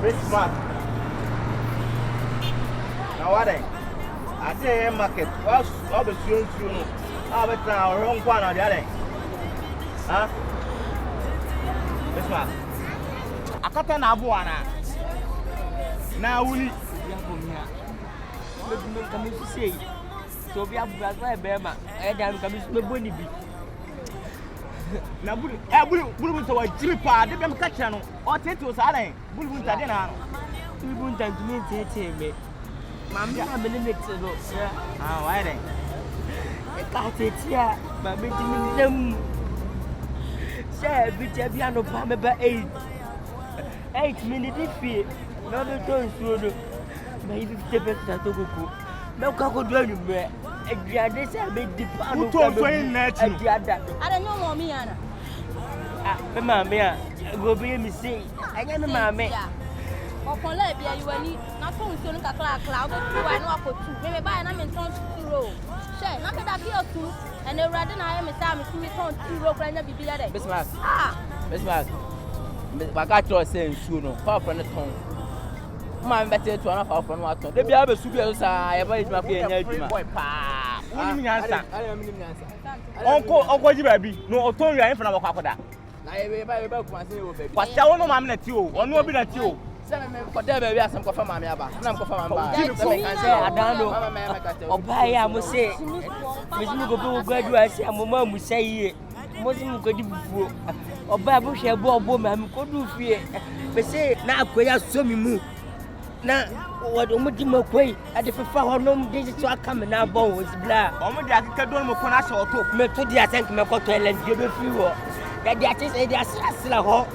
Christmas. Now what then? I say market. What's the soon? How about now? Wrong one or the other? Huh? Christmas. I can't tell you what now we come to say. So we have a bear, and I'm coming to the bunny. Now, Bulbul to a drip, I'm catching or tattoos are they? Bulbul Tadina. We won't have to meet me. Mamma, I'm a limit to go. Ah, why then? I got it here, but between them. Say, which have you no palm about 8 minutes if you not a turn through. Maybe the best that to go. No cocoa dwelling there. AGYA say make the pan of AGYA. I don't know mommy Anna. Mamma, go be me say. I get mamma. Upon Labia, you will need not only to look at cloud, but two I know for two. Maybe buy an amount to roll. Say, not that I two, and the rather I am a time to return 2 rope and be the other. Miss Mass. Miss Mass. But I got saying sooner, far from the tongue. Man, better to another from what? They be able to be outside. I my boy. I am answer. Uncle Jibabi, no authority in front of a crocodile. What's your own mamma to you, or no be at you? For them, we are some confirm my mother. I'm confirmed. I don't know. Or buy, I must say, Miss Mugo graduates, and Mamma will say, Muslim could do or Babu shall bob woman could do fear. But say, now, quay so me move. Now, what Omudimo Quay at the Fafa no digital coming now, bone was black. Omudi can do more connection to me to the attempt to make hotel and give a few. That the artist is a still a hole.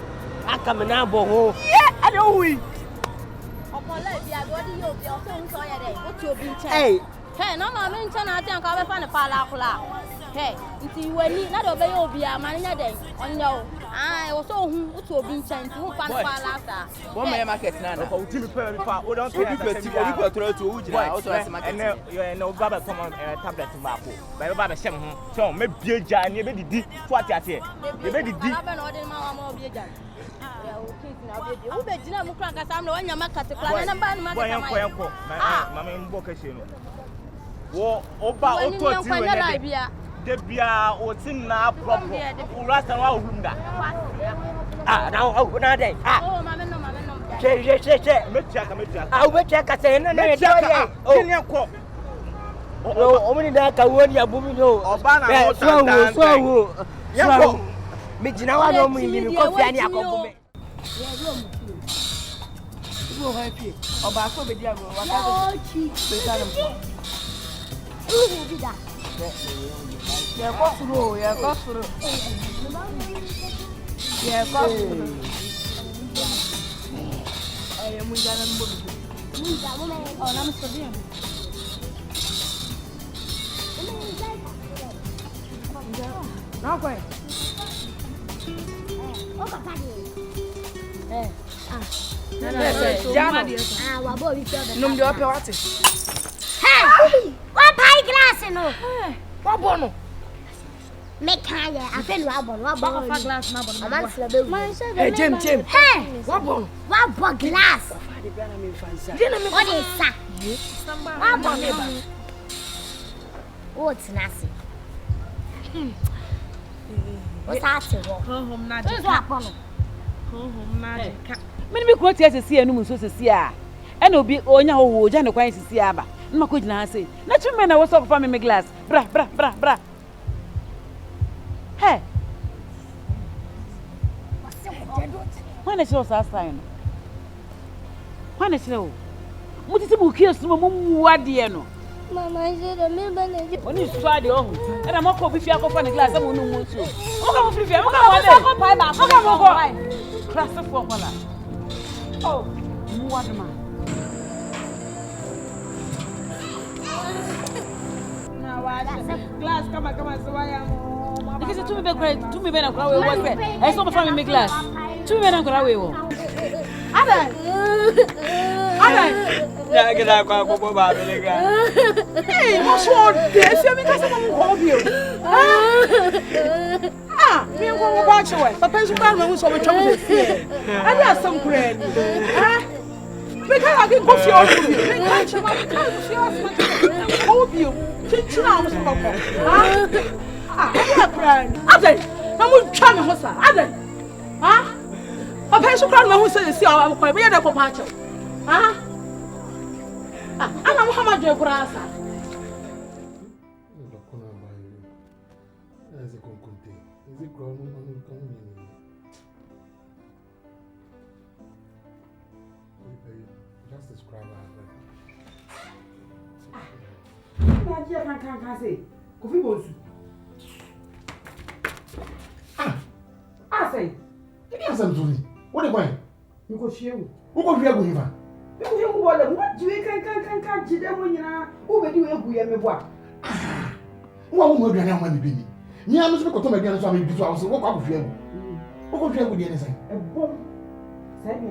I come now, bone. Yeah, I know we. Upon let the body of your phone, so what you'll be. Hey, no, my mention, I think I'll find a pala. Hey, if you were not obey Obia, Marina Day, on no. I was so who to be sent to Palaza. One may market now. Jimmy Perry, we don't people to also as a no Baba common tablet tobacco. By Baba Shem, so maybe a giant, you may be what I say. You may be deep. Debia or Tina proper. Rasta Wunda. Ah, now, oh, good day. Ah, Mamma, no, I'll wait check a say, no, oh, only that I won't have Bumino or Banner. So, Mijina, I don't mean you coffee any accompaniment. You happy or back over the other. Who did that? Yeah, possible. Yeah, possible. Yeah, possible. I am with that. Oh, I'm studying. Now, go. Hey, what pie glass no? What bono? Make higher. I feel what glass no. Hey, Jim. Hey, what bono? What glass? What is that? What bono? What's nasty? What's that? Home magic. Home magic. Many quote to see a new so to see. And will be on your wood and acquaint to see Abba. No good now say. Not you men I was off for me glass. Bra. Hey. When is your sign? When is no? What is the book here? What do you know? Mama, I said, remember when you try the home, and I'm not coffee for the glass. I won't move you. Class of formula. Oh, what am I? Glass, come on, so I am. Because it's too me better crowd. I saw my family glass. 2 men crowd. Ada. Yeah, get out of Boba. Hey, what's wrong? Yes, you because I'm home you. Ah, me and one watch away. Papa is one who's over trouble. I got some bread. I can go for you. Hold you. I'm trying to hustle. Huh? A person called me who says, see, I'm quite weird for Pacho. Huh? I know how much your grass. Just describe her. Can't say. Coffee balls. I say, Give me some Julie. What are you going? you go show. Who got real with her? What do you can you when you are over do you what? What will you now, my baby? Me, I'm not going to make any family before I was walk up with you. Who got real with anything? A bomb. Send me.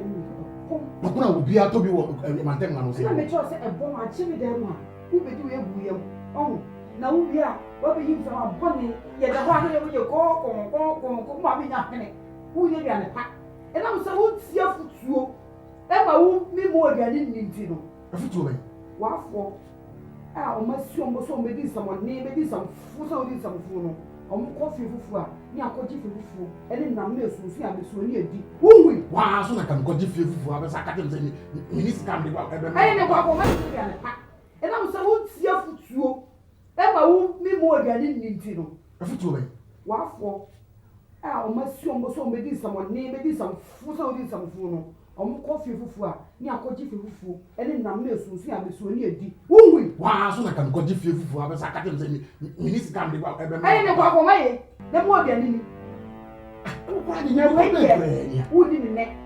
But when I will be out to be my damn man, I make sure a bomb. I chimney them. Who be doing you? Oh, now we are. What be you from a bunny? Yet the one who you go, mommy, nothing. Who you are? And I'm so fearful you. Emma won't be more than in Nintendo. A few way. What for? I must show me someone name me some food, some food. Coffee for near coffee for and then I'm near so see I'm so near deep. Who we? Wow, so I can go to you for a second. Minister can't be about every I never and I'm so fearful you. Emma won't be more than in Nintendo. a few way. What for? I must show me someone name me some food, some food. Coffee for near coffee for and then I'm near so see I'm so near deep. Who we? Wow, so I can go to you for a second. Minister can't be about every I never go away. The more than any. Why did you wait? Who didn't net?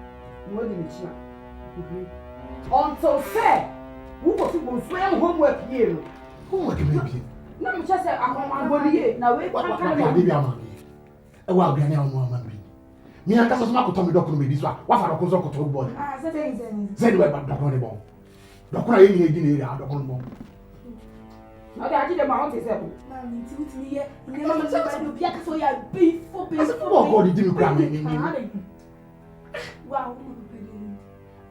More than each until fair. Who was swear homework here? Who will give me? No, just say I'm on body. Now, wait, what kind of baby am I? Well, be an hour, man. Me and Casas Marco Tommy document this one. What for a consul to body? Said web at the bomb. Doctor, I didn't need a bomb. Now, I did a mount is able. Mammy, to me, never so you are beef for beef. What did you cry? Wow,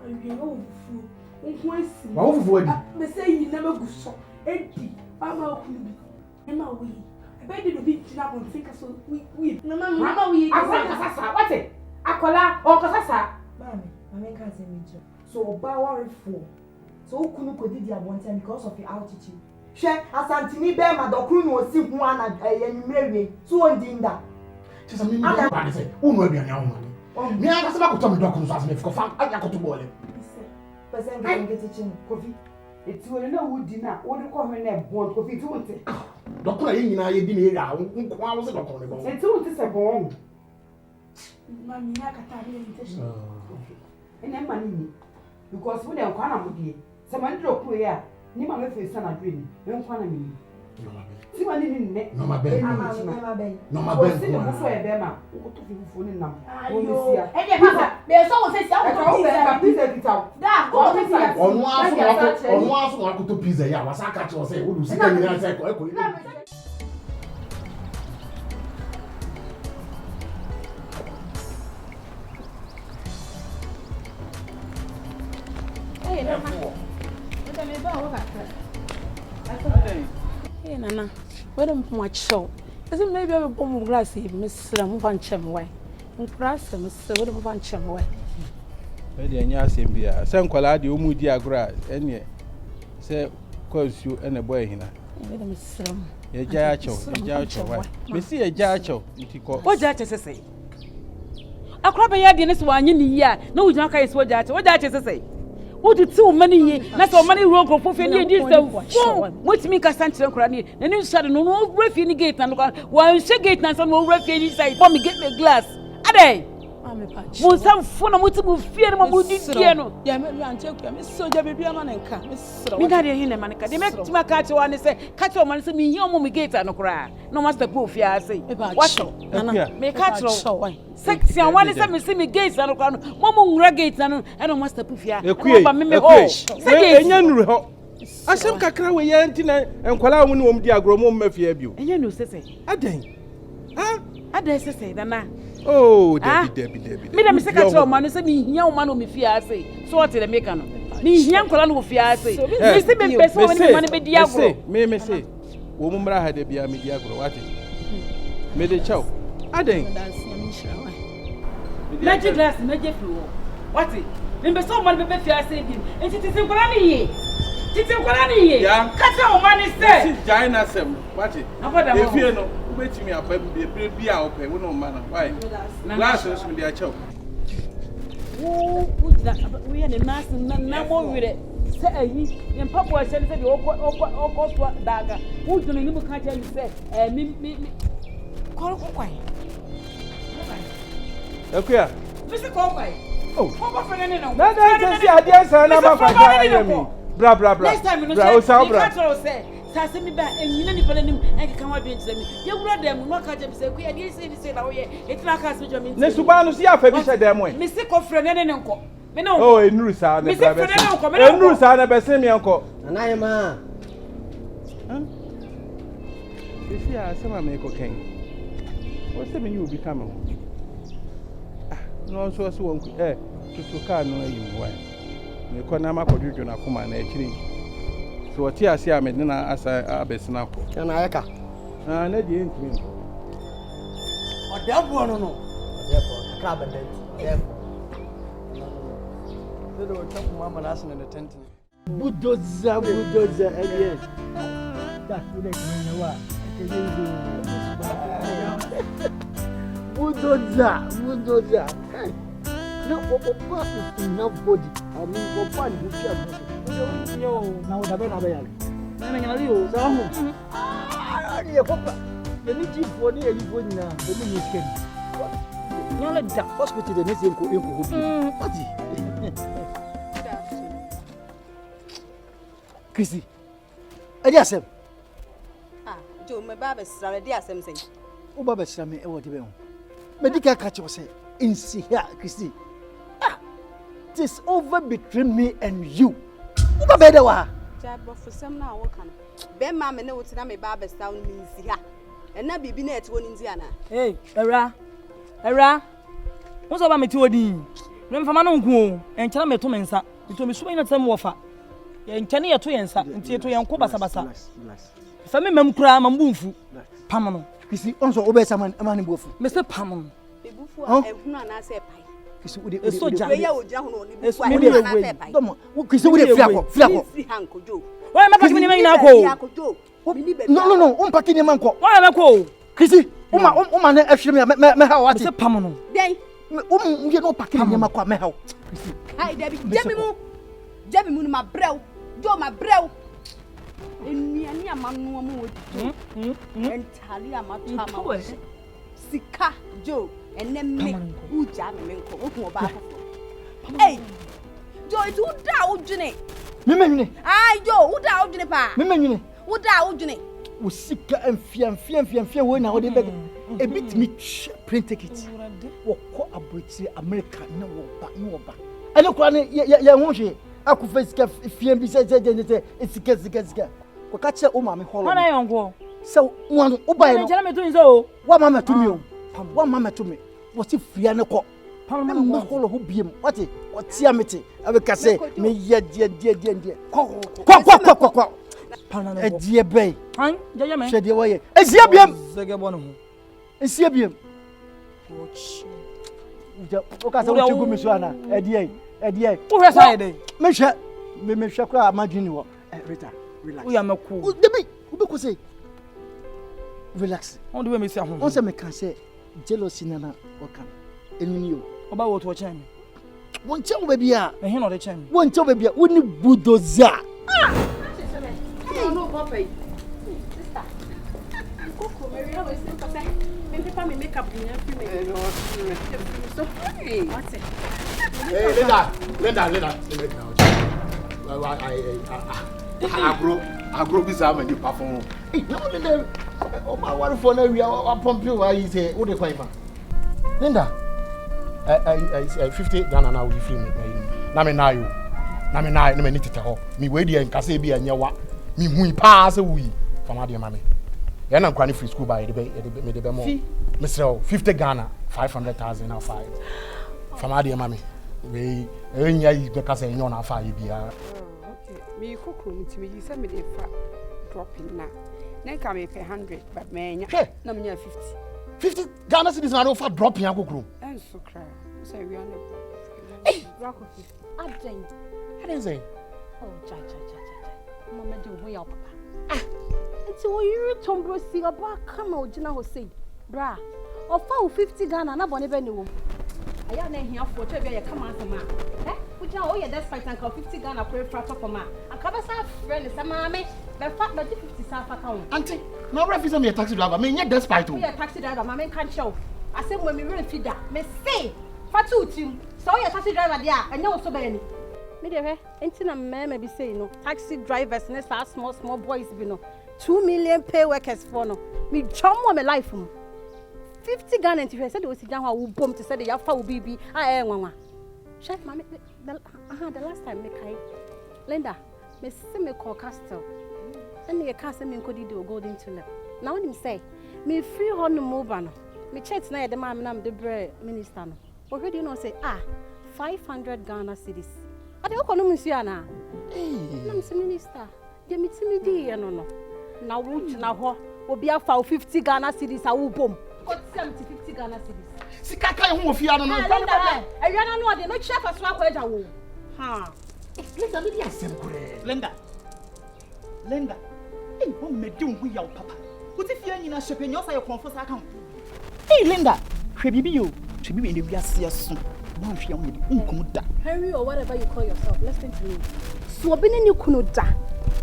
I'm being old fool. What for? They say you never go so empty. I'm out. Emma, we. I bet you be up and think so. We. No, Mamma, we. What's it? Akola or Casasa? Mammy, I make us in so Bower for. So couldn't put it one time because of the altitude. Share Asantini Bema, the crew was sick one and Mary, so on that. Just a minute, I say, who will be an young man? Me and Casas Marco Tommy documents as if I got to boil it. Person can get it in coffee. It's well no wood dinner. What do you call her name? One coffee to it. Doctor, I didn't hear out. Who was it? It's all this a bomb. Mammy, I can't have and then money. Because we don't come with you. Someone drop here. Nima me face na dream. Me nkwa na me. Ti ma ni nne. No ma ben. No ma ben. Se mo so e be ma. Wo to fi fufu ni nam. Wo me sia. E de papa. Be so wo se sia wo to pizza. Pizza kita. Da, wo to sia. Onu aso wa ko to pizza ya. Wa sa ka che o se wo du sika ni na se ko e ko. Hey, no. Hey, Nana, what am I show? Isn't maybe a bomb glass, Miss Van Chemway? And grass, Mr. Woodham Van Chemway. Edi Asimbia, some quality Umudia grass, and ye say, cause you and a boy here. A jacho, Missy a jacho, what judges say? A crop a yard in this 1 year, no, Jacka is what judges say. What did so many that's all money roll for 50 years? What's me Cassandra Cranny? And you said no refugee gate and while she gate and some more refugee say, for me get me glass. A day. Was some fun of what fear of what did piano? Yeah, I'm joking. So there will be a man and come. We got a hint, Manica. They make my catch one and say, catch your man, me, your mommy gate and no cry. No master proof, yeah, I say. What? Make catch one. Section one is a missing me gates and no crown. Mamma reggates and no master proof, yeah. I some cacra we yantina and Kuala Wum diagram mafia view. And you know, say, a day. I dare say, Dana. Oh, Debbie. Me, the Mr. Catcher man is a young man who me fear, I say. So what did I make? Me hia nkola no fiase. Me se me pese woni me man be di agro. Me say. Wo mu mra ha de bia me di agro wate. Me de chow. Aden. Magic glass, magic flow. What it? Remember someone be fiase bi. Enti titi nkola ni ye. Titi nkola ni ye. Kata o man say. Si China sem. What it? If you know, ubetimi apa bi a ope wo no man. Why? Glass so me dey chow. We are the mass na mo wire. Say ayi, em papa wa say the oko so daga. Who do ni mu kan tell you say me call kwai. Akuya. Mr. Kwai. Oh. Papa friend no. Na say ade say na ma kwa ja me. Bra. Next time no say. Bra. Say me ba enyina ni pele nim e kan wa bi ntire mi. Ye wura dem no ka je bi say kuya dey say na wo ye. Etina ka so jo mi. Ne suba no si afa bi she dem we. Me se ko friend ne nko. Me no. Oh, enuru sa na bra be. Enuru sa na be se mi enko. Anaye ma. Isi a se ma me ko ken. O se me ni obi ka me ho. No so won tutu ka no ayi wai. Me ko na ma ko dwodwo na koma na akiri. So what you see, I made na asa abesina ko. Kana ayaka. Na di entimi. Odefo no. Odefo ka abandent. Odefo. Todo o tapu mama na asina na tent. Budoza yes. That you like me wa. Budoza. No opa is enough body. I mean opa ni bucha. Yo, now da bena bayale. Na nyali o za ho. Ye papa. Ye ni ji fo ni eli fo nyina, e ni sken. Nyala da hospital de nese ko hobi. Ati. Kisi. Edi asem. Jo me ba be sra edi asem sen. O ba be sra me e wo de be ho. Medical catch you say insi here, Kisi. It is over between me and you. Uba beda wa. Jabo fusem na wo kan. Be ma me ne wo tina me ba be sra no nsi ha. Ena bibi na eti woni nzi ana. Hey, Era. Wo so ba me ti wodi. Me mfama no nku o. Enkyana me to me nsa. To me suba ina tsam wo fa. Ye nkyane ye to ye nsa. Nti to ye nko basa. Fa me mam kura mambu mfu. Pam no. Kisi onso obesa man amani bofu. Me se pam no. Bebufu a ehunu ana se pai. Kisi ude soja. We ya ogira ho no ni befu a ehunu ana se pai. Domo, kisi ude fiako. Si hanko jo. Why am I packing him in ako? No, packing him anko. Why am I ko? Kisi, uma na ehwe me ha wati. Se pam no. Den. Ye no packing him akwa me ha. Hai Debbie, Jemi mu ma brew. Jo ma brew. Eniani amanu mu odi. Entali amatu ama. Sika jo enemme uja me nko ohu oba afofo. Hey. Jo itu da ujune. Me menwene. Ai jo, uda ujune pa. Me menwene. Uda ujune. Wo sika amfia wo na wo de be. E bit me print ticket. Wo ko abrochi America na wo ba. Ene kwa ne ye ho hwe. Akufa sika fia bi se sika. Ko ka che o ma me holo. Na yonko. So wanu o ba no. Enkyana me to nzo o. Wa mama to me o. Wa mama to me. Wo si fia ne ko. Me holo ho biem. Wati o tia mete. Abeka se me ye die. Ko. Pana e die bay. Han, jaja me. Hwe die wo ye. Esia biem. Zege bono ho. Esia biem. O ka se wo chegu mi so ana. E die. Wo hwe sai dey. Me hwe kwa imagine wo. Rita, relax. Wo ya mako. Debi, wo be ko say. Relax. On do we me sia ho. On se me kan say jealousy na wo kan. Enuni o. Oba wo to chen. Won chen wo ba bia. Me hin no de chen. Won chen wo ba bia. Woni budoza. No, Papa. Sister. Coco, Mary, always say, Papa, when people make makeup, you know, so hey, what's it? Hey, Linda. I grow this arm and you perform. Hey, no, Linda. Oh, my one for now, we are pump you. I say, what the find? Linda, I 50 Ghana now. You feel me? Na me need to tell me where the Kasebi and Yawa. Me hui pass a wee from my dear mammy. Then I'm going free school by the bay, the more. Mr. 50 Ghana, 500,000 now 5. From my dear mammy. We enya yi be ka say nyo na fa yi bia. Okay. Me kokro mutimi yi say me dey fa dropping na. Na ka me pay 100 but me nya. Na me nya 50. 50 Ghana cedis na no fa dropping akokro. So cry. Say we are no. Hey, Rakofi. Adjeng. I didn't say. Oh, cha. Mama do we up. It's what you tombro see about come out Jina Hossein. Bra. Or 50 Ghana na bone be no. Aya na hia for to be ya come answer ma. Which are all your despite and 50 Ghana pray frato for ma. And cover sa friend is ma me. The fact that 50 sa account. Auntie, now referee me a taxi driver. Me nye despite to. Me a taxi driver, ma me can show. I say when me really feed that. Me say fatu tim. So your taxi driver there and you also be any. Me dey enti na me be say no. Taxi drivers ne sa small boys be no. 2 million pay workers for no. Me chom my life 50 Ghana and said was down how bomb to say the yafa will be nwanwa. Chef mama the last time me kai Linda me see me call castle. And the castle me ko do golden tulip. Now when him say me free on no move no. Me chat na the man na the bread minister no. Already you know say 500 Ghana cedis. Ade ko no musia na. Na say minister, dey meet me no. Na wuch na ho obi afa 50 Ghana cedis a wo bom. Got 50 Ghana cedis. Sika kai ho ofia no no. Linda, ewiana no ade no chef aso akwaja wo. Ha. Linda me dey asem kure. Linda. Hey, who me do we yaw papa. What if you nyina shepe nyosa your confess account. Hey Linda, hwebibi yo. Hwebibi in the wiase aso. Man hwe am de unkum da. Henry or whatever you call yourself, listen to me. So obi ni kunu da.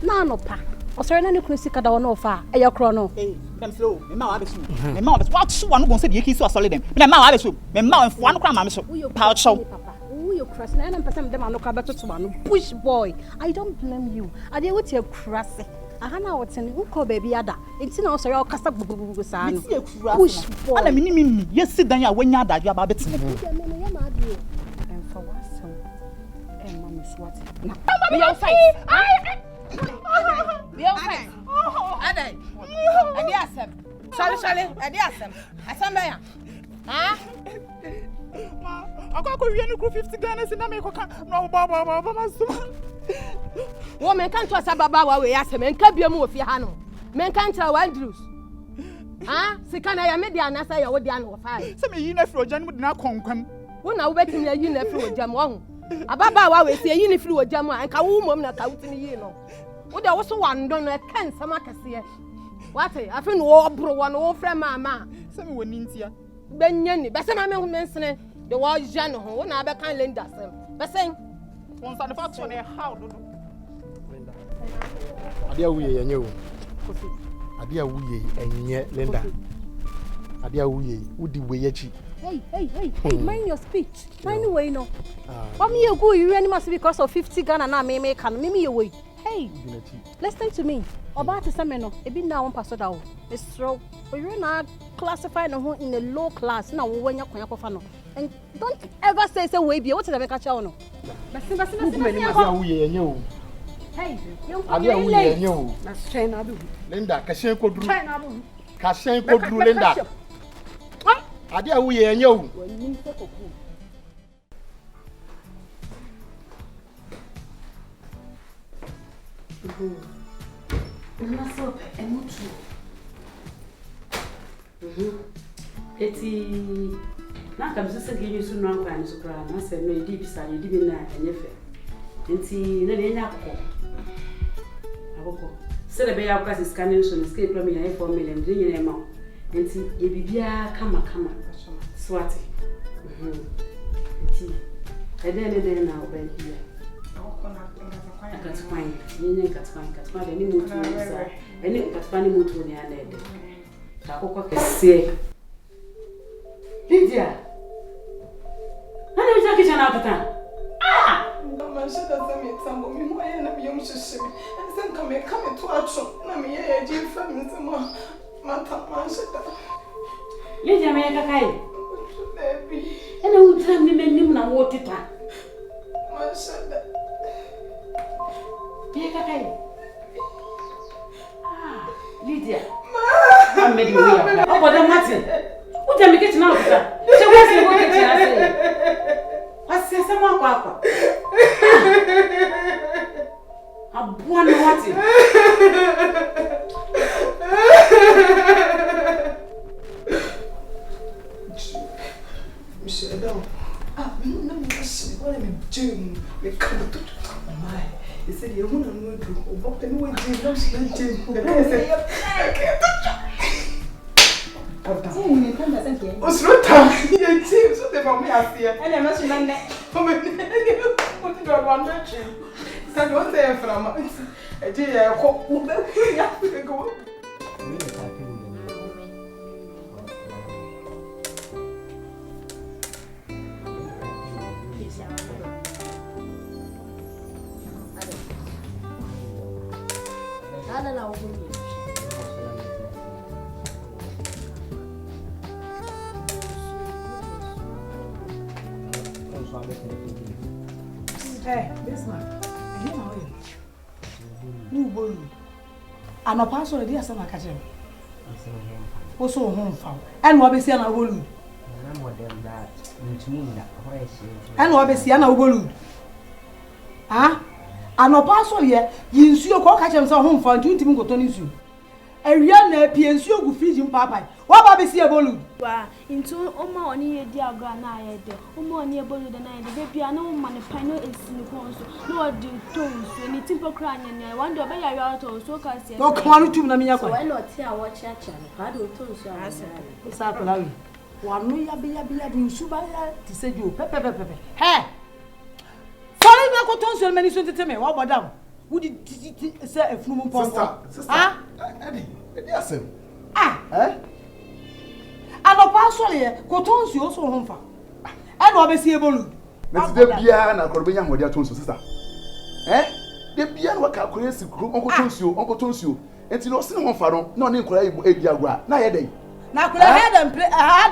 Na no pa. Osore na ni kunu sika da wono fa. Eya kro no. Hey, dem slow. Me ma wa besu. Me ma wa besu. What so wan go say the yeki so asole dem. Me ma wa besu. Me ma en fo anu kra ma me so. Pa chow. Who you cross na na person dem anu ka beto to anu. Push boy. I don't blame you. I dey with your cross. Aha na woten nko baby ada. Enti na osore o kasa gugugugu sa no. Push boy. Ana me ni yesi dan ya wanya adaju aba betene. And for what so? And mama swat. We are fight. We are fight. Adai. Adi asem. Shale. Adi asem. Asem ba ya. Ha? Ma, akwa wi anu ku 50 Ghana si na me ko ka no baba masum. Wo men kan to asababa wa we asem enka bia mu ofie ha no. Men kan tra wa Andrews. Ha? Sika na ya me dia na sa ya wo dia no fa. Se me yi na fro jan mu na konkwam. Wo na wo betimi ya yi na fro jam wo. Ababa wa we se yi ni fro jam a enka wo mom na ka wutini yi no. Wo de wo so wando no e kan sama kase. Wate afi no wo bro wo no wo frɛ mama. Se me woni ntia. Benya ni bese ma me hu mensene de wo ja no ho wo na be kan Linda sem. Bese won sa de fa to na how do. Linda. Ade awuye yenye o. Ade awuye enye Linda. Ade awuye udi weyechi. Hey, mind your speech. Mind the way no. What me you go you really must because of 50 Ghana na me can me you way. Hey. Listen to me. About to say no. E be na one pastor da o. It's so you na classify no in a low class na wo wanya kwanya kofa no. And don't ever say we be what the make cha no. Basi. Ade awuye yenye o. Hey, you Ade awuye yenye o. Na strain abu. Linda, kashen ko duru. Strain abu. Kashen ko duru Linda. Ade awuye yenye o. Woni se koku. Naso emutu. Eti na kam sese ginyu su no ankwan so kra na se no edi bisa edi bi na enyefe. Enti na de nya akoko. Se de be ya kwasi scanning so escape plan ya 4 million de nyina ma. Enti ye bibia kama swati. Enti ede na obedi ya. Katwan ni katwan de ni mutu sa eni katwan ni mutu ni anede ta kokko kese Lydia ana uja kichana atata mama shada zame tsambo mi mo yana biyo mshishimi san kame to acho na mi ye ji fami zama mata ma shada Lydia me kakai baby ana uja mi menim na wotita ma shada kakai Lydia ma me di we ya obodo Martin uja me kichana atata se wasi wo kichana se say someone kwa. Abua no wati. Michelle, no, what am I doing? We come to my. He said, you want to know what the new Jim, no, she don't Jim. I can't touch. What's not time? You're Jim, so they found me out here. And I'm not sure that. What did I want to Jim? Said one day from a dear, I hope we'll go. Hey, this man. I hear my way. Who will you? And a pastor, dear son, I catch him. Also, home found. And what be saying, I will. And what be saying, I will. Ah? And a pastor here, you see your cock catch himself home for 20 minutes to you. A real nappy go feed him, Papa. What about the Bolu? Into Oma on EDA WANIM, Oma near Bolu the night, the baby, I know man, Pino is in the console. No, do tones, when it's simple crying, and I wonder by your auto, so can see. No, come on to Namia. Why not here watch your channel? I don't tell you. It's happening. One way, I'll be Subaya to say you, Pepe. Hey! Sorry, I got tons of many soon to tell me. What about them? Would you say a flume pump? Sister, Eddie, yes, sir. Ah, eh? And a pastor here, Cotons, you also home for. And what is able to? Let's be and a Corbinian with your tons, sister. Eh? The piano work out crazy, Uncle Tonsio, and you know, someone for no name for AGYA WANIM. Now, Eddie. Now, could I had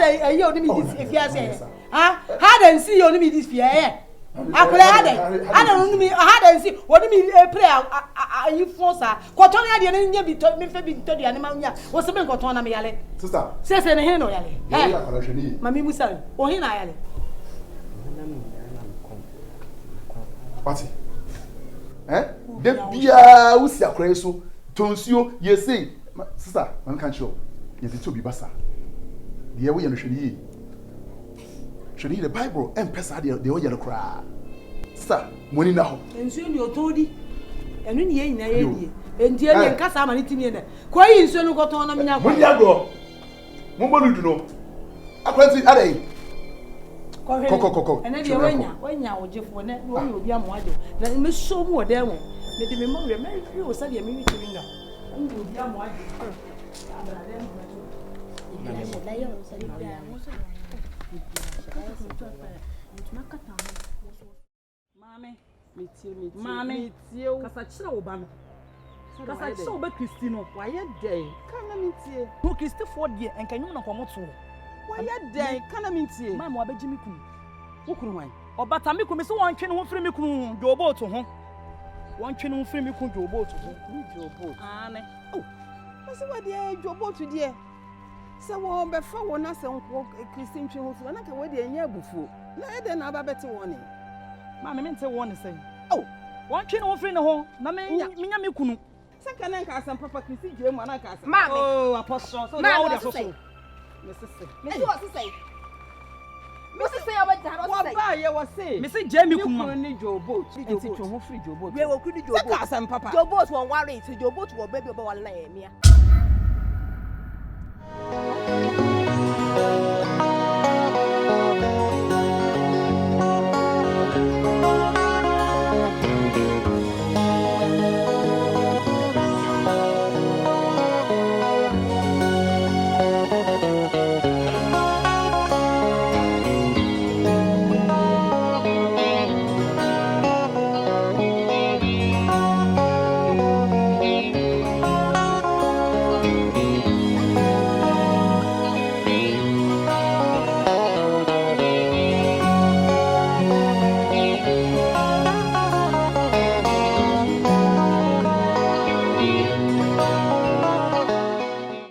a year if you say, huh? Had and see only this fear. I could have I don't mean I had and see what do you mean a prayer? You force her. Cotonia didn't be told me for being told the animal. What's the main Cotona Miale? Sister, says in a hen or Yale. Mammy Musa, or Hina Yale. What's it? Eh? The Bia Usia Creso, Tonsio, yes, say, sister, one can't show. Yes, it will be Bassa. The way you should read the Bible and pass out the oil cry. Sir, money now. And soon you're told it. And when you're in a and dear Cassamanity, quite in Son got on a minute. When you go, Mumbo do know. I can't see Ade. Coco, and then when you're Jeff, when you be a model, then Miss show more there. Let the memory marry you or study a minute to ring up. And you'll be a model. Mami, Casachra Obama. Casachra Oba Christino, why a day? Can I meet you? Who kissed the 4 year and can you not come out? Why a day? Can I meet you? Mamma, I bet Jimmy Coon. Who could wine? Or but I make me so one train one frame coon, your boat to home. One train one frame coon, your boat to home. Your boat. Anne. Oh, what's the idea? Your boat to dear. So, one before one as a Christian children, I can wait a year before. No, then I'll better warning. Mamma meant to warn saying, oh, one train one friend home, Nammy Kunu. Second, I can some Papa Christy, Jim, and I can. Oh, Apostle, so now what to say? Mrs. What to say? Mrs. Say about that. What you was saying? Mrs. Jamie Kuman need your boat. It's a home free your boat. We will could your boat and Papa. Your boat won't worry, so your boat will baby about 1 name.